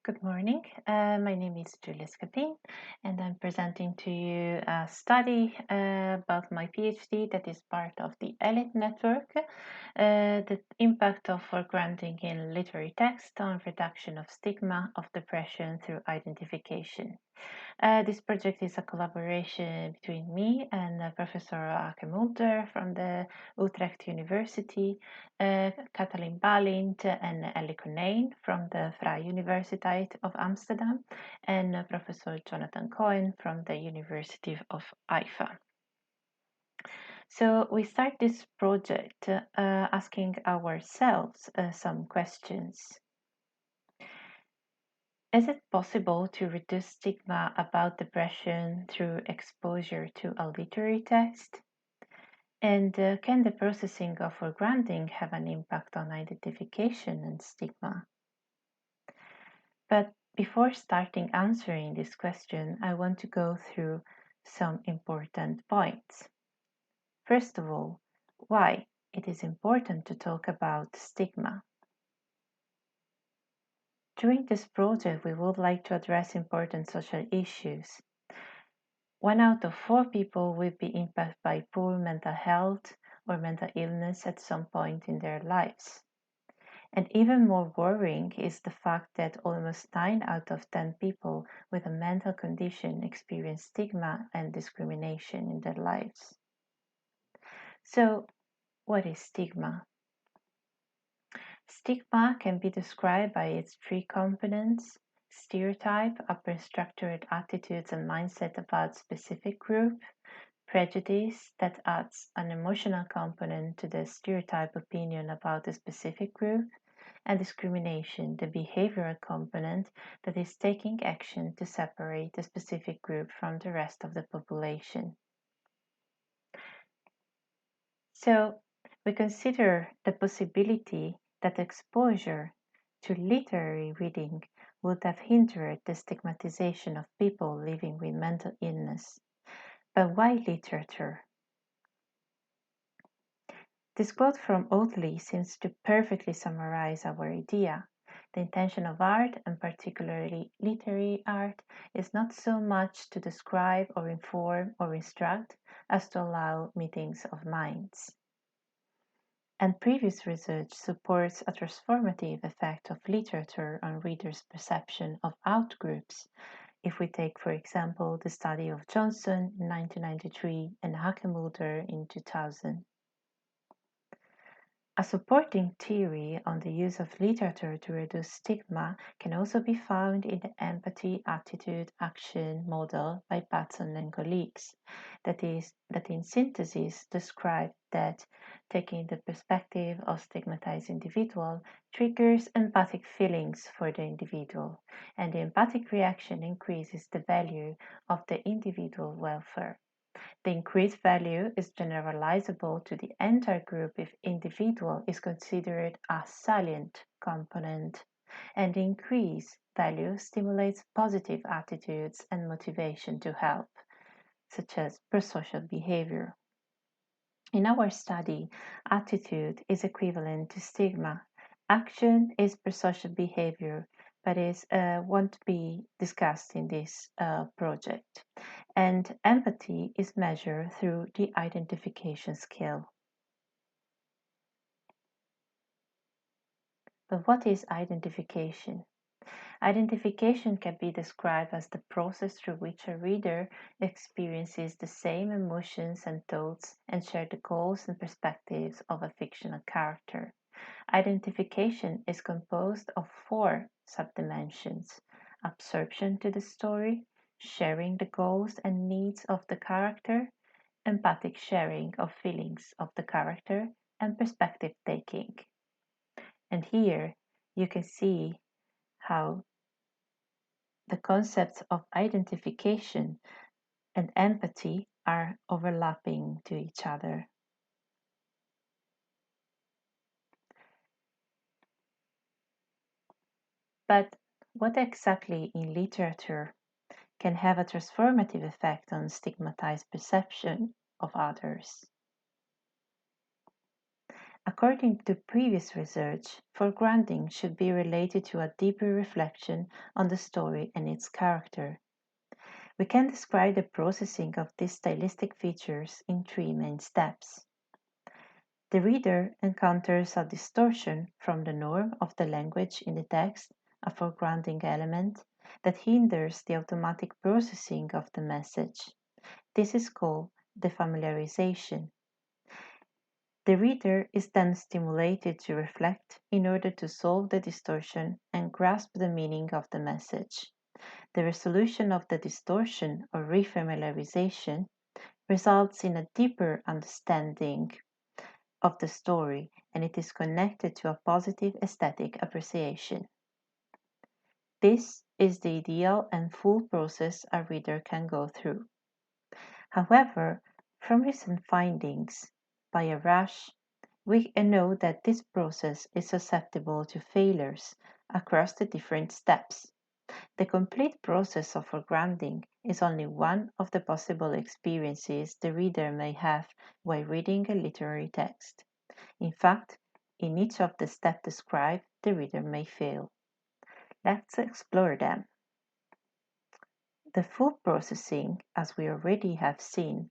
Good morning. My name is Giulia Scapin, and I'm presenting to you a study about my PhD that is part of the ELIT network, the impact of granting in literary text on reduction of stigma of depression through identification. This project is a collaboration between me and Professor Ake Mulder from the Utrecht University, Katalin Balint and Ellie Konijn from the Vrije Universiteit of Amsterdam, and Professor Jonathan Cohen from the University of Haifa. So we start this project asking ourselves some questions. Is it possible to reduce stigma about depression through exposure to a literary text? And can the processing of granting have an impact on identification and stigma? But before starting answering this question, I want to go through some important points. First of all, why it is important to talk about stigma. During this project, we would like to address important social issues. 1 out of 4 people will be impacted by poor mental health or mental illness at some point in their lives. And even more worrying is the fact that almost 9 out of 10 people with a mental condition experience stigma and discrimination in their lives. So, what is stigma? Stigma can be described by its 3 components: stereotype, a pre-structured attitudes and mindset about specific group; prejudice, that adds an emotional component to the stereotype opinion about a specific group; and discrimination, the behavioral component that is taking action to separate a specific group from the rest of the population. So, we consider the possibility that exposure to literary reading would have hindered the stigmatization of people living with mental illness. But why literature? This quote from Oatley seems to perfectly summarize our idea. The intention of art, and particularly literary art, is not so much to describe or inform or instruct as to allow meetings of minds. And previous research supports a transformative effect of literature on readers' perception of outgroups. If we take, for example, the study of Johnson in 1993 and Hakemulder in 2000. A supporting theory on the use of literature to reduce stigma can also be found in the empathy, attitude, action model by Patson and colleagues, that in synthesis described that taking the perspective of stigmatized individual triggers empathic feelings for the individual, and the empathic reaction increases the value of the individual welfare. The increased value is generalizable to the entire group if individual is considered a salient component, and the increased value stimulates positive attitudes and motivation to help, such as prosocial behavior. In our study, attitude is equivalent to stigma. Action is prosocial behavior, but won't be discussed in this project. And empathy is measured through the identification skill. But what is identification? Identification can be described as the process through which a reader experiences the same emotions and thoughts and share the goals and perspectives of a fictional character. Identification is composed of 4 subdimensions: absorption to the story, sharing the goals and needs of the character, empathic sharing of feelings of the character, and perspective taking. And here you can see how the concepts of identification and empathy are overlapping to each other. But what exactly in literature can have a transformative effect on stigmatized perception of others? According to previous research, foregrounding should be related to a deeper reflection on the story and its character. We can describe the processing of these stylistic features in three main steps. The reader encounters a distortion from the norm of the language in the text, a foregrounding element that hinders the automatic processing of the message. This is called defamiliarization. The reader is then stimulated to reflect in order to solve the distortion and grasp the meaning of the message. The resolution of the distortion or refamiliarization results in a deeper understanding of the story, and it is connected to a positive aesthetic appreciation. This is the ideal and full process a reader can go through. However, from recent findings by Arash, we know that this process is susceptible to failures across the different steps. The complete process of foregrounding is only one of the possible experiences the reader may have while reading a literary text. In fact, in each of the steps described, the reader may fail. Let's explore them. The full processing, as we already have seen,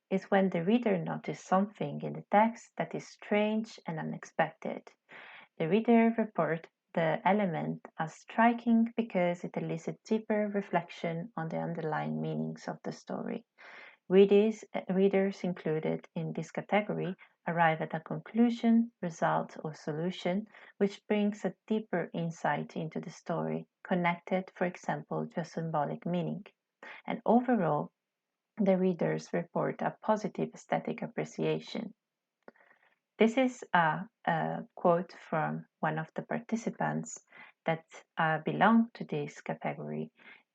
is when the reader notices something in the text that is strange and unexpected. The reader reports the element as striking because it elicits deeper reflection on the underlying meanings of the story. Readers included in this category arrive at a conclusion, result, or solution, which brings a deeper insight into the story, connected, for example, to a symbolic meaning. And overall, the readers report a positive aesthetic appreciation. This is a quote from one of the participants that belong to this category,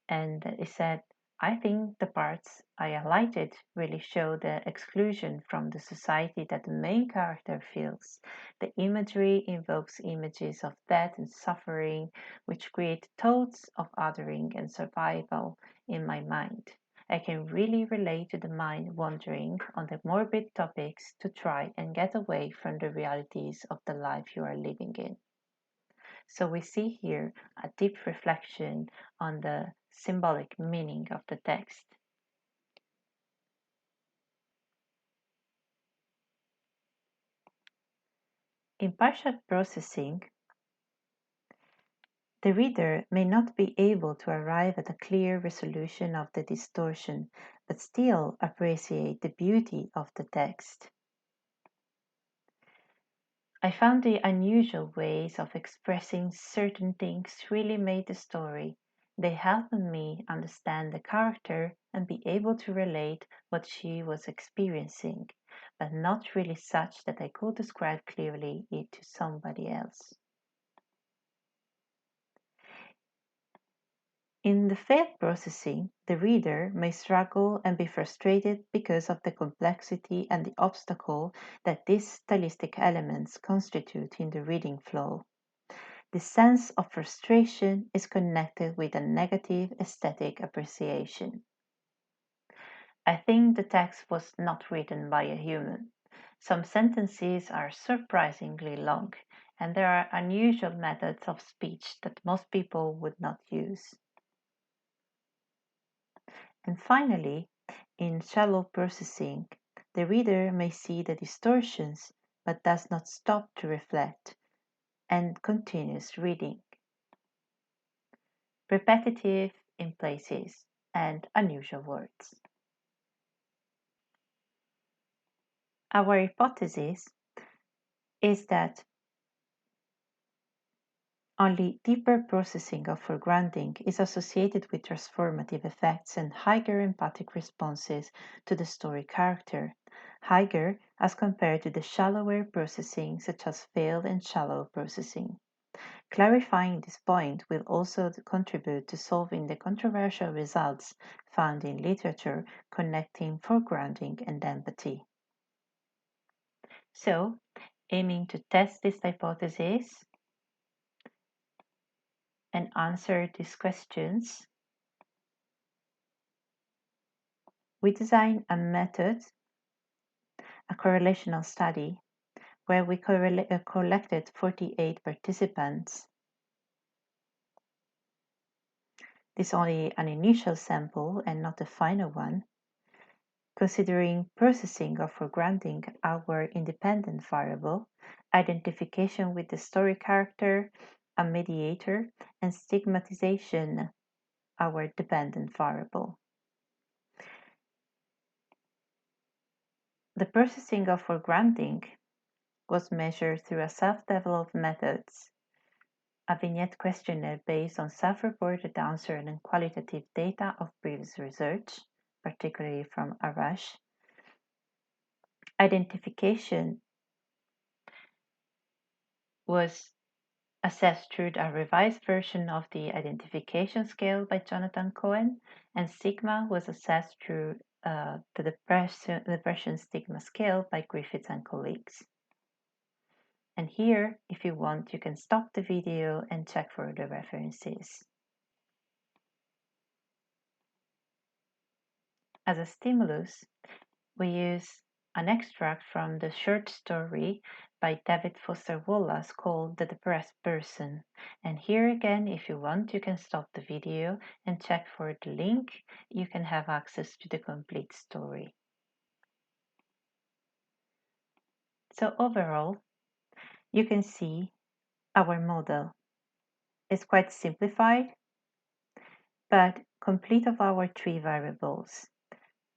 and he said, I think the parts I highlighted really show the exclusion from the society that the main character feels. The imagery invokes images of death and suffering, which create thoughts of othering and survival in my mind. I can really relate to the mind wandering on the morbid topics to try and get away from the realities of the life you are living in. So we see here a deep reflection on the symbolic meaning of the text. In partial processing, the reader may not be able to arrive at a clear resolution of the distortion, but still appreciate the beauty of the text. I found the unusual ways of expressing certain things really made the story. They helped me understand the character and be able to relate what she was experiencing, but not really such that I could describe clearly it to somebody else. In the failed processing, the reader may struggle and be frustrated because of the complexity and the obstacle that these stylistic elements constitute in the reading flow. The sense of frustration is connected with a negative aesthetic appreciation. I think the text was not written by a human. Some sentences are surprisingly long, and there are unusual methods of speech that most people would not use. And finally, in shallow processing, the reader may see the distortions but does not stop to reflect and continues reading. Repetitive in places and unusual words. Our hypothesis is that only deeper processing of foregrounding is associated with transformative effects and higher empathic responses to the story character, higher as compared to the shallower processing such as failed and shallow processing. Clarifying this point will also contribute to solving the controversial results found in literature connecting foregrounding and empathy. So, aiming to test this hypothesis and answer these questions, we design a method, a correlational study, where we collected 48 participants. This is only an initial sample and not the final one, considering processing or for granting our independent variable, identification with the story character, a mediator, and stigmatization, our dependent variable. The processing of for granting was measured through a self-developed methods, a vignette questionnaire based on self-reported answer and qualitative data of previous research, particularly from Arash. Identification was assessed through a revised version of the identification scale by Jonathan Cohen, and stigma was assessed through the depression stigma scale by Griffiths and colleagues. And here, if you want, you can stop the video and check for the references. As a stimulus, we use an extract from the short story by David Foster Wallace called The Depressed Person. And here again, if you want, you can stop the video and check for the link. You can have access to the complete story. So overall, you can see our model is quite simplified, but complete of our three variables: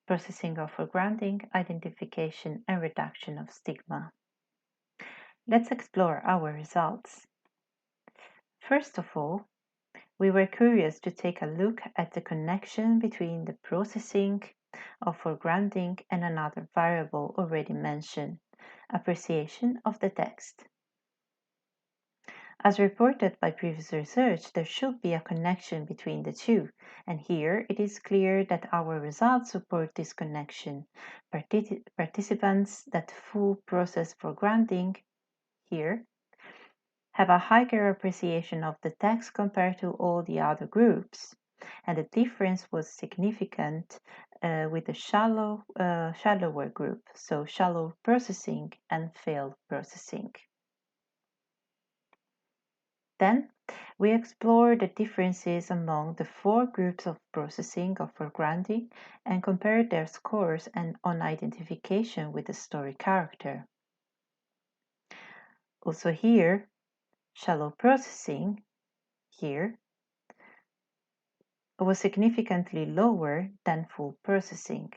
processing of for granting, identification, and reduction of stigma. Let's explore our results. First of all, we were curious to take a look at the connection between the processing of for granting and another variable already mentioned, appreciation of the text. As reported by previous research, there should be a connection between the two, and here it is clear that our results support this connection. Participants that full process for granting here have a higher appreciation of the text compared to all the other groups, and the difference was significant with the shallower group, so shallow processing and failed processing. Then we explore the differences among the four groups of processing of for granting and compare their scores and on identification with the story character. Also here, shallow processing here was significantly lower than full processing.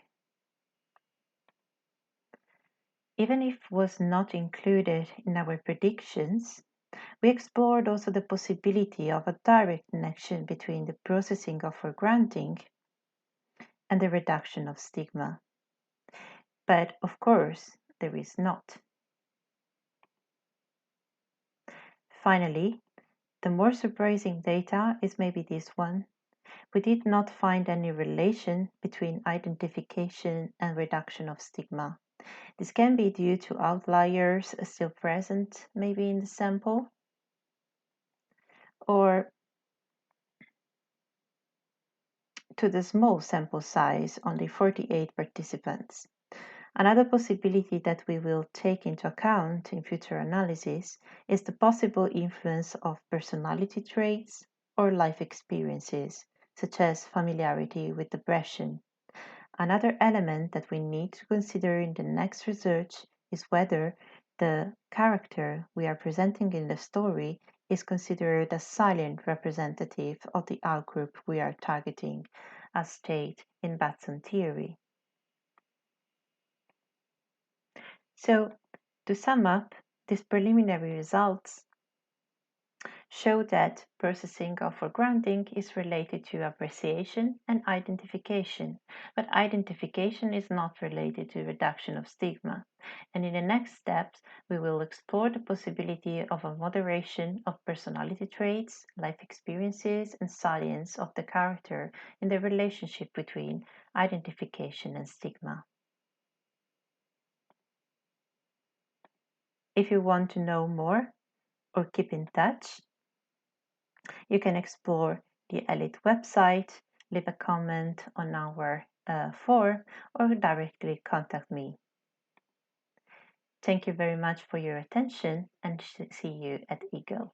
Even if it was not included in our predictions, we explored also the possibility of a direct connection between the processing of for granting and the reduction of stigma. But of course, there is not. Finally, the more surprising data is maybe this one. We did not find any relation between identification and reduction of stigma. This can be due to outliers still present, maybe in the sample, or to the small sample size, only 48 participants. Another possibility that we will take into account in future analysis is the possible influence of personality traits or life experiences, such as familiarity with depression. Another element that we need to consider in the next research is whether the character we are presenting in the story is considered a silent representative of the outgroup we are targeting, as stated in Batson theory. So, to sum up, these preliminary results show that processing of for granting is related to appreciation and identification, but identification is not related to reduction of stigma. And in the next steps, we will explore the possibility of a moderation of personality traits, life experiences, and salience of the character in the relationship between identification and stigma. If you want to know more or keep in touch, you can explore the ELIT website, leave a comment on our forum, or directly contact me. Thank you very much for your attention and see you at Eagle.